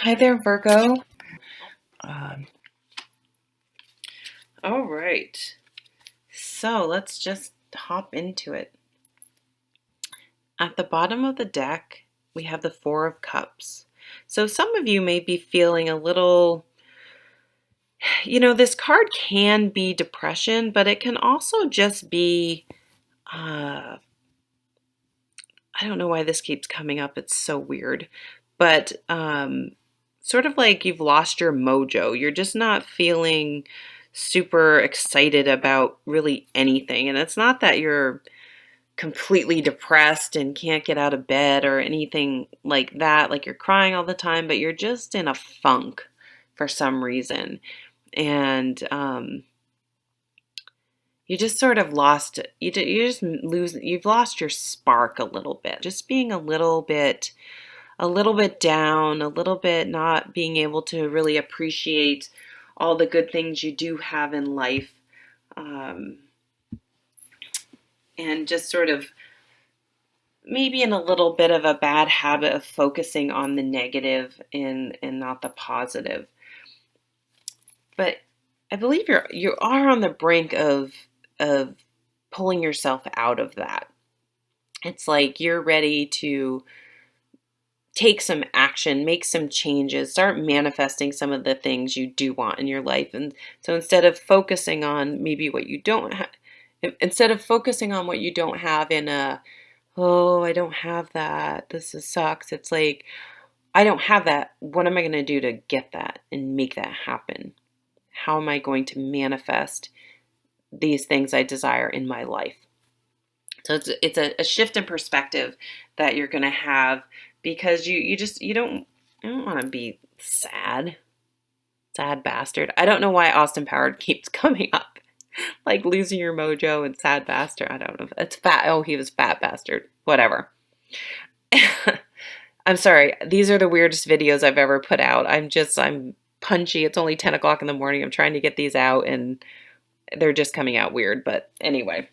Hi there, Virgo. Um, all right. So let's just hop into it. At the bottom of the deck, we have the Four of Cups. So some of you may be feeling a little, this card can be depression, but it can also just be, I don't know why this keeps coming up. It's so weird. But sort of like you've lost your mojo. You're just not feeling super excited about really anything. And it's not that you're completely depressed and can't get out of bed or anything like that, like you're crying all the time, but you're just in a funk for some reason. And you just sort of lost you've lost your spark a little bit, just being a little bit down, a little bit not being able to really appreciate all the good things you do have in life, um, and just sort of maybe in a little bit of a bad habit of focusing on the negative and not the positive. But I believe you are on the brink of pulling yourself out of that. It's like you're ready to take some action, make some changes, start manifesting some of the things you do want in your life. And so instead of focusing on maybe what you don't have, instead of focusing on what you don't have in oh, I don't have that, sucks. It's like, I don't have that. What am I going to do to get that and make that happen? How am I going to manifest these things I desire in my life? So it's a shift in perspective that you're going to have, because you don't want to be sad bastard. I don't know why Austin Power keeps coming up, like losing your mojo and sad bastard. I don't know. It's fat. Oh, he was fat bastard. Whatever. I'm sorry. These are the weirdest videos I've ever put out. I'm punchy. It's only 10 o'clock in the morning. I'm trying to get these out and they're just coming out weird. But anyway.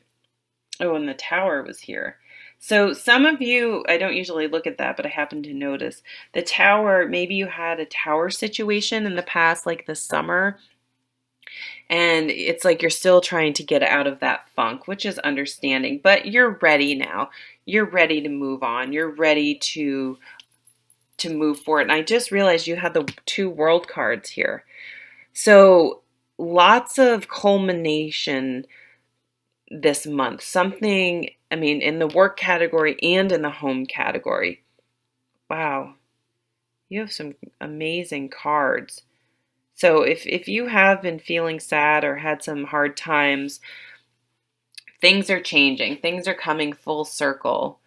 Oh, and the tower was here. So some of you, I don't usually look at that, but I happen to notice the tower. Maybe you had a tower situation in the past, like this summer, and it's like you're still trying to get out of that funk, which is understanding, but you're ready now. You're ready to move on. You're ready to move forward. And I just realized you had the two world cards here. So lots of culmination this month. Something, I mean, in the work category and in the home category. Wow. You have some amazing cards. So if you have been feeling sad or had some hard times, things are changing. Things are coming full circle.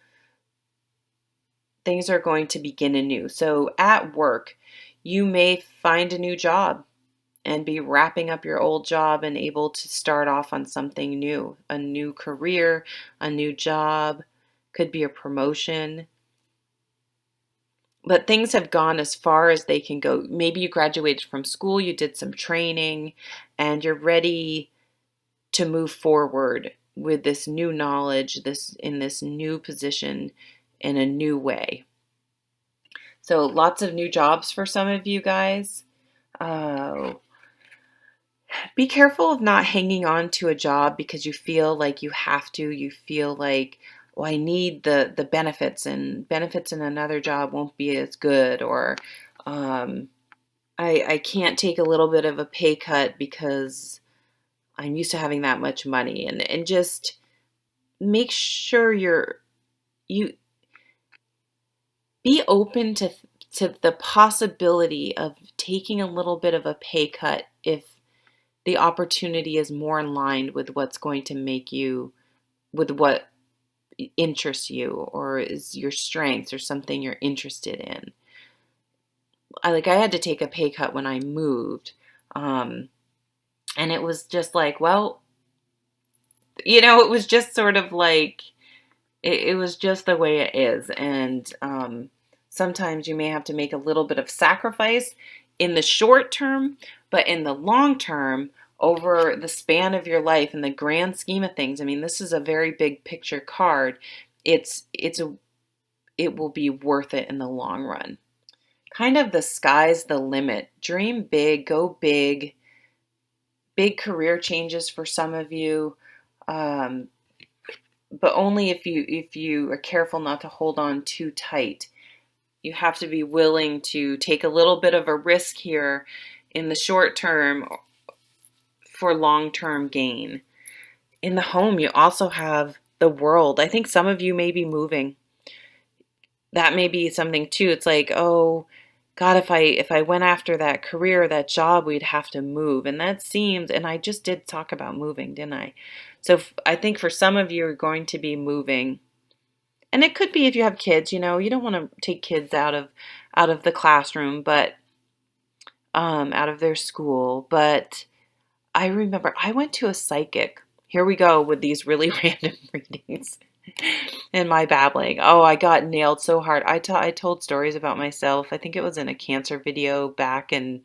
Things are going to begin anew. So at work, you may find a new job and be wrapping up your old job and able to start off on something new, a new career, a new job, could be a promotion. But things have gone as far as they can go. Maybe you graduated from school, you did some training, and you're ready to move forward with this new knowledge, in this new position in a new way. So lots of new jobs for some of you guys. Be careful of not hanging on to a job because you feel like you have to. You feel like, well, I need the benefits, and benefits in another job won't be as good, or I can't take a little bit of a pay cut because I'm used to having that much money. And just make sure you be open to the possibility of taking a little bit of a pay cut if the opportunity is more in line with what's going to make you, with what interests you or is your strengths or something you're interested in. I had to take a pay cut when I moved. And it was just like, well, it was just sort of like, it was just the way it is. And sometimes you may have to make a little bit of sacrifice in the short term, but in the long term, over the span of your life, in the grand scheme of things, I mean, this is a very big picture card. It will be worth it in the long run. kind of the sky's the limit. Dream big, go big, big career changes for some of you. Um, but only if you are careful not to hold on too tight. You have to be willing to take a little bit of a risk here in the short term for long-term gain. In the home, you also have the world. I think some of you may be moving. That may be something too. It's like, oh, God, if I went after that career, that job, we'd have to move. And that seems, and I just did talk about moving, didn't I? So I think for some of you are going to be moving. And it could be if you have kids, you don't want to take kids out of the classroom, but out of their school. But I remember I went to a psychic. Here we go with these really random readings and my babbling. Oh, I got nailed so hard. I told stories about myself. I think it was in a cancer video back in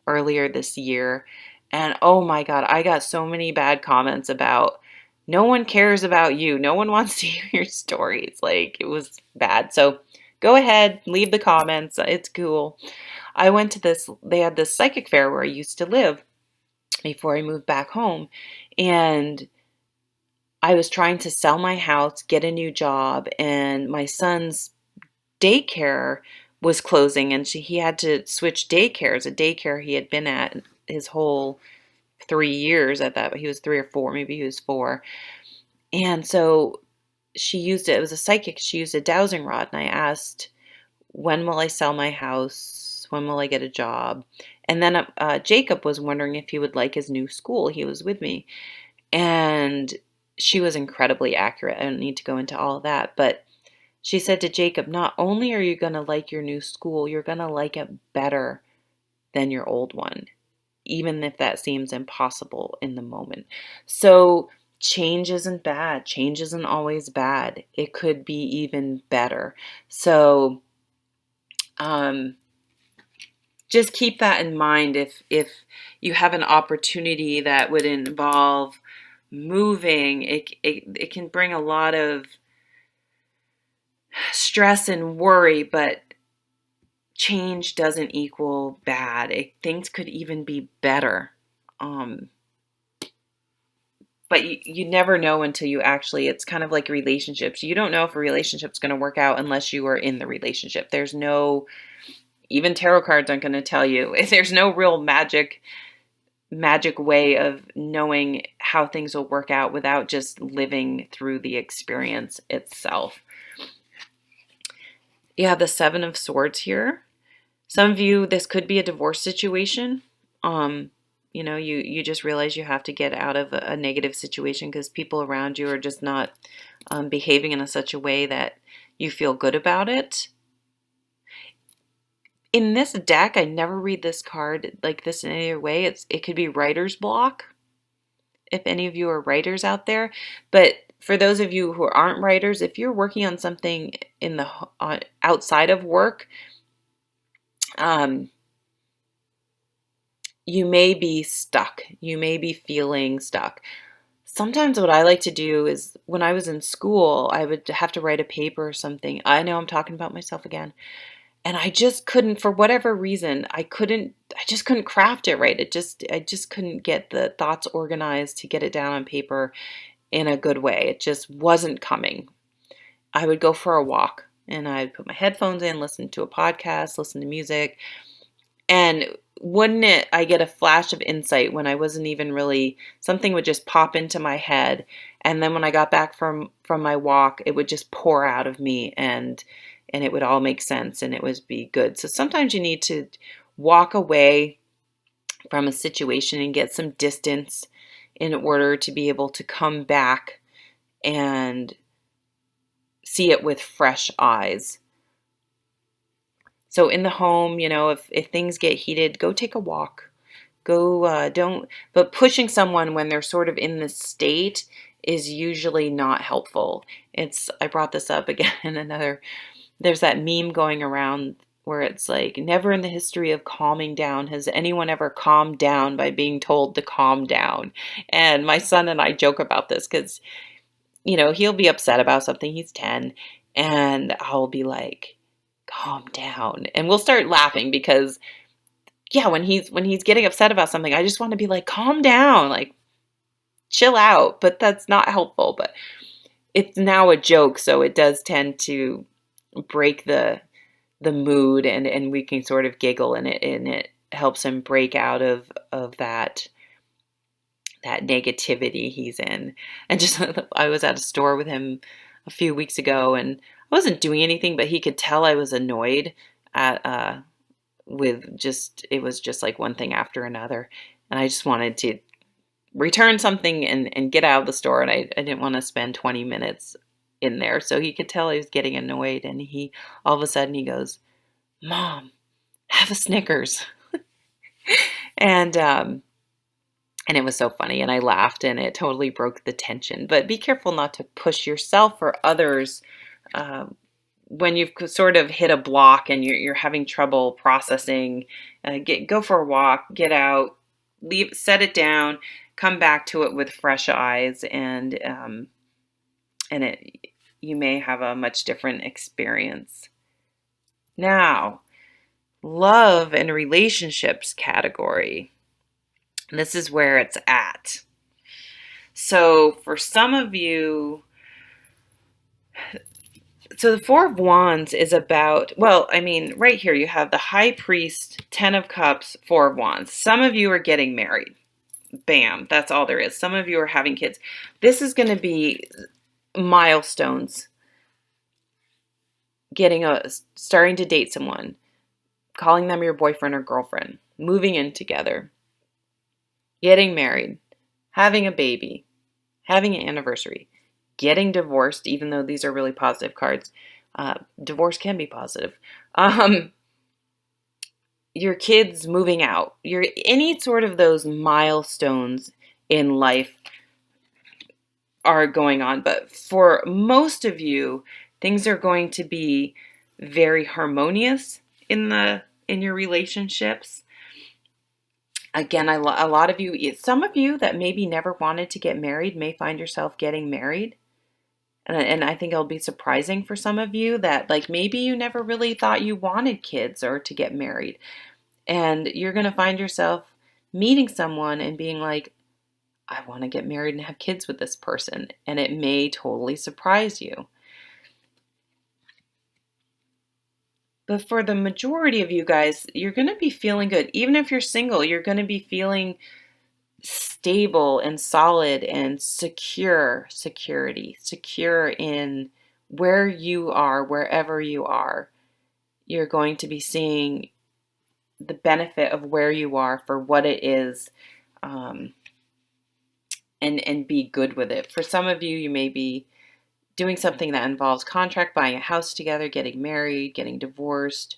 earlier this year. And oh my God, I got so many bad comments about no one cares about you. No one wants to hear your stories. Like it was bad. So go ahead, leave the comments. It's cool. I went to they had this psychic fair where I used to live before I moved back home. And I was trying to sell my house, get a new job, and my son's daycare was closing and he had to switch daycares, a daycare he had been at his whole 3 years at that. He was 3 or 4, maybe he was 4. And so she used it was a psychic. She used a dowsing rod. And I asked, when will I sell my house? When will I get a job? And then Jacob was wondering if he would like his new school. He was with me. And she was incredibly accurate. I don't need to go into all of that. But she said to Jacob, not only are you going to like your new school, you're going to like it better than your old one, even if that seems impossible in the moment. So change isn't bad. Change isn't always bad. It could be even better. So just keep that in mind if you have an opportunity that would involve moving. It can bring a lot of stress and worry, but change doesn't equal bad. Things could even be better. But you never know until you it's kind of like relationships. You don't know if a relationship's going to work out unless you are in the relationship. There's no, even tarot cards aren't going to tell you. There's no real magic way of knowing how things will work out without just living through the experience itself. You have the 7 of Swords here. Some of you, this could be a divorce situation. You just realize you have to get out of a negative situation because people around you are just not behaving in such a way that you feel good about it. In this deck, I never read this card like this in any way. It could be writer's block, if any of you are writers out there. But for those of you who aren't writers, if you're working on something in the outside of work, you may be stuck. You may be feeling stuck. Sometimes what I like to do is when I was in school, I would have to write a paper or something. I know I'm talking about myself again. And I just couldn't, for whatever reason, I just couldn't craft it right. I just couldn't get the thoughts organized to get it down on paper in a good way. It just wasn't coming. I would go for a walk and I'd put my headphones in, listen to a podcast, listen to music. And I get a flash of insight when I wasn't even really, something would just pop into my head. And then when I got back from my walk, it would just pour out of me and it would all make sense and it would be good. So sometimes you need to walk away from a situation and get some distance in order to be able to come back and see it with fresh eyes. So in the home, if things get heated, go take a walk. But pushing someone when they're sort of in this state is usually not helpful. I brought this up again, there's that meme going around where it's like, never in the history of calming down has anyone ever calmed down by being told to calm down. And my son and I joke about this because, he'll be upset about something. He's 10. And I'll be like, calm down. And we'll start laughing because yeah, when he's getting upset about something, I just want to be like, calm down, like chill out. But that's not helpful. But it's now a joke, so it does tend to break the mood, and we can sort of giggle, and it helps him break out of that negativity he's in. And just I was at a store with him a few weeks ago, and I wasn't doing anything, but he could tell I was annoyed at with just it was just like one thing after another, and I just wanted to return something and get out of the store, and I didn't want to spend 20 minutes in there. So he could tell I was getting annoyed, and he all of a sudden he goes, "Mom, have a Snickers." And and it was so funny, and I laughed, and it totally broke the tension. But be careful not to push yourself or others uh, when you've sort of hit a block and you're having trouble processing. Go for a walk, get out, leave, set it down, come back to it with fresh eyes, and it you may have a much different experience. Now, love and relationships category. This is where it's at. So for some of you, so the Four of Wands is about, well, I mean, right here you have the High Priest, Ten of Cups, Four of Wands. Some of you are getting married. Bam, that's all there is. Some of you are having kids. This is going to be milestones. Starting to date someone, calling them your boyfriend or girlfriend, moving in together, getting married, having a baby, having an anniversary, getting divorced, even though these are really positive cards. Divorce can be positive. Your kids moving out, any sort of those milestones in life are going on. But for most of you, things are going to be very harmonious in your relationships. Again, a lot of you, some of you that maybe never wanted to get married may find yourself getting married. And I think it'll be surprising for some of you that like maybe you never really thought you wanted kids or to get married. And you're going to find yourself meeting someone and being like, I want to get married and have kids with this person. And it may totally surprise you. But for the majority of you guys, you're going to be feeling good. Even if you're single, you're going to be feeling stable and solid and secure in where you are, wherever you are. You're going to be seeing the benefit of where you are for what it is, and be good with it. For some of you, you may be doing something that involves contract, buying a house together, getting married, getting divorced,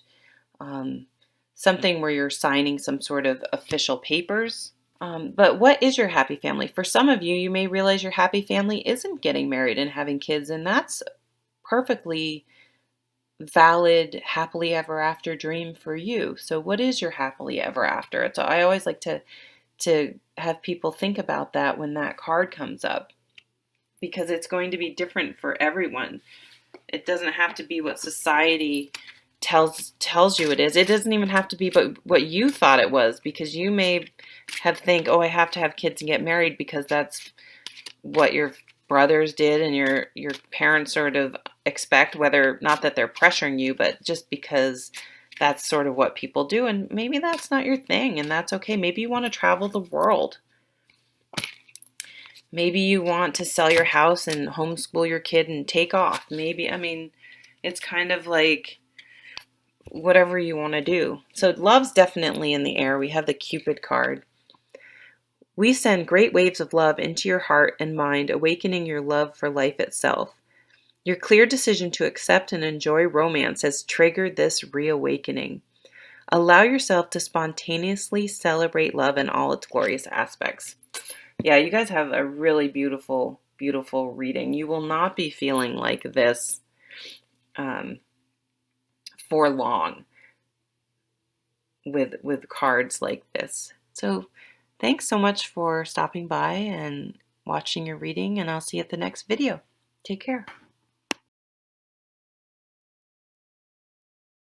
something where you're signing some sort of official papers. But what is your happy family? For some of you, you may realize your happy family isn't getting married and having kids, and that's perfectly valid happily ever after dream for you. So what is your happily ever after? So I always like to have people think about that when that card comes up, because it's going to be different for everyone. It doesn't have to be what society tells you it is. It doesn't even have to be but what you thought it was, because you may think, oh, I have to have kids and get married because that's what your brothers did and your parents sort of expect, whether not that they're pressuring you, but just because that's sort of what people do. And maybe that's not your thing, and that's okay. Maybe you want to travel the world. Maybe you want to sell your house and homeschool your kid and take off. Maybe, I mean, it's kind of like whatever you want to do. So love's definitely in the air. We have the Cupid card. We send great waves of love into your heart and mind, awakening your love for life itself. Your clear decision to accept and enjoy romance has triggered this reawakening. Allow yourself to spontaneously celebrate love in all its glorious aspects. Yeah, you guys have a really beautiful, beautiful reading. You will not be feeling like this for long with cards like this. So thanks so much for stopping by and watching your reading, and I'll see you at the next video. Take care.